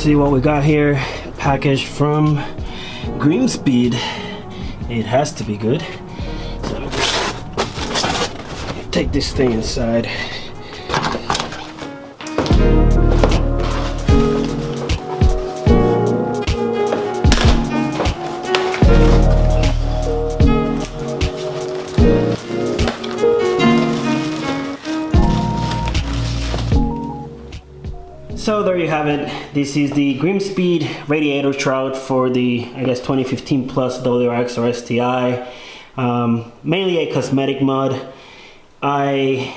see what we got here. Package from Grimmspeed. It has to be good. So take this thing inside. So there you have it. This is the Grimmspeed Radiator Shroud for the, I guess, 2015 plus WRX or STI. Mainly a cosmetic mod. I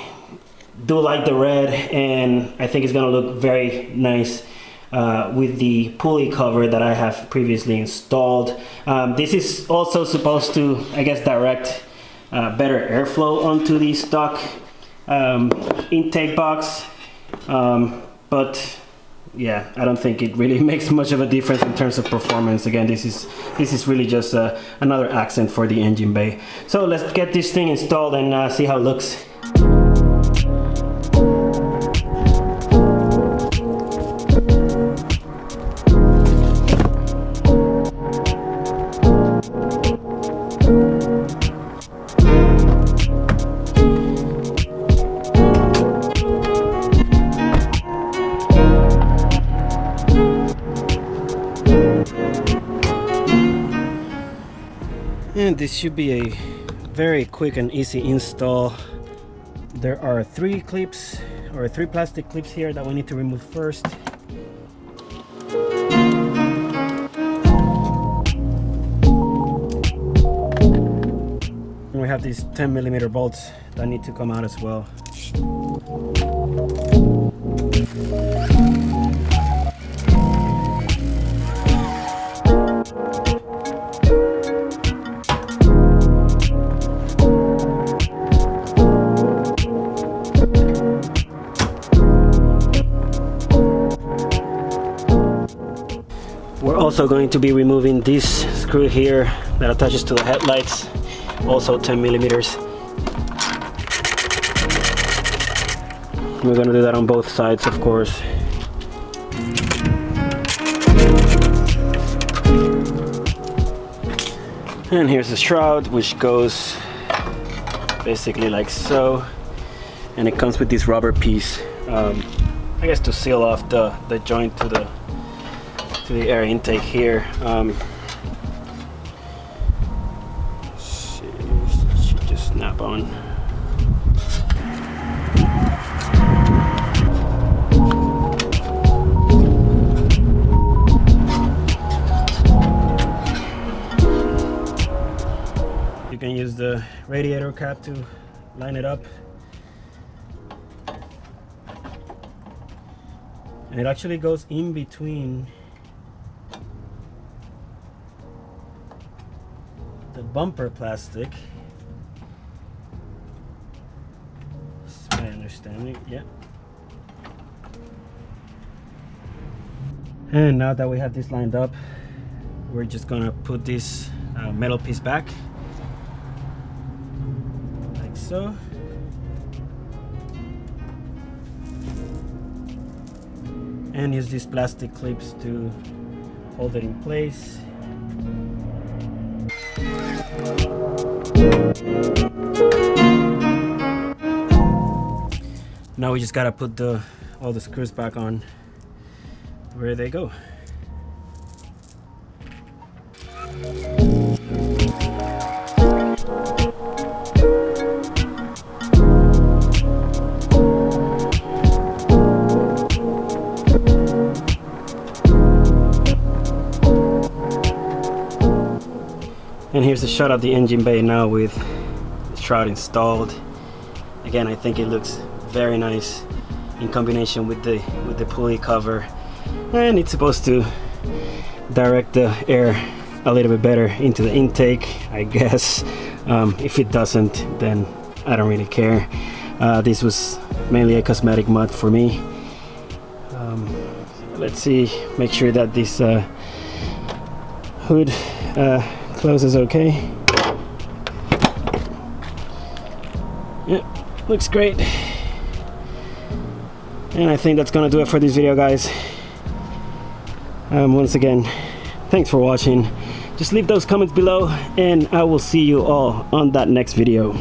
do like the red, and I think it's gonna look very nice with the pulley cover that I have previously installed. This is also supposed to, I guess, direct better airflow onto the stock intake box. But yeah, I don't think it really makes much of a difference in terms of performance. Again, this is really just another accent for the engine bay. So let's get this thing installed and see how it looks. And this should be a very quick and easy install. There are three plastic clips here that we need to remove first. And we have these 10mm bolts that need to come out as well. We're also going to be removing this screw here that attaches to the headlights, also 10mm. We're going to do that on both sides, of course. And here's the shroud, which goes basically like so, and it comes with this rubber piece, I guess, to seal off the joint to the air intake here. Should just snap on. You can use the radiator cap to line it up. And it actually goes in between the bumper plastic. That's my understanding, yeah. And now that we have this lined up, we're just gonna put this metal piece back, like so. And use these plastic clips to hold it in place. Now we just gotta put all the screws back on where they go. And here's a shot of the engine bay now with the shroud installed. Again, I think it looks very nice in combination with the pulley cover, and it's supposed to direct the air a little bit better into the intake, I guess. If it doesn't, then I don't really care. This was mainly a cosmetic mod for me. Let's see, make sure that this hood closes okay. Yeah, looks great. And I think that's gonna do it for this video, guys. Once again, thanks for watching. Just leave those comments below and I will see you all on that next video.